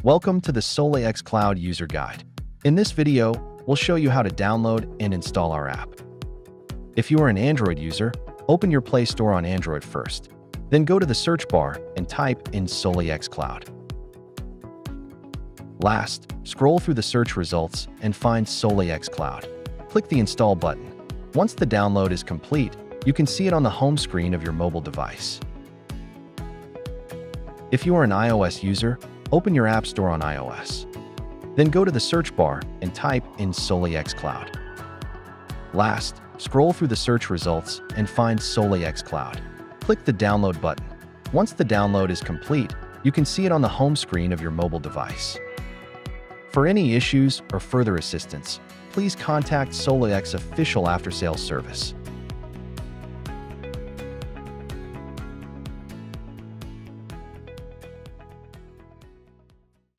Welcome to the SolaXCloud user guide. In this video, we'll show you how to download and install our app. If you are an Android user, open your Play Store on Android first. Then go to the search bar and type in SolaXCloud. Last, scroll through the search results and find SolaXCloud. Click the install button. Once the download is complete, you can see it on the home screen of your mobile device. If you are an iOS user, open your App Store on iOS. Then go to the search bar and type in SolaXCloud. Last, scroll through the search results and find SolaXCloud. Click the download button. Once the download is complete, you can see it on the home screen of your mobile device. For any issues or further assistance, please contact SolaX official after-sales service.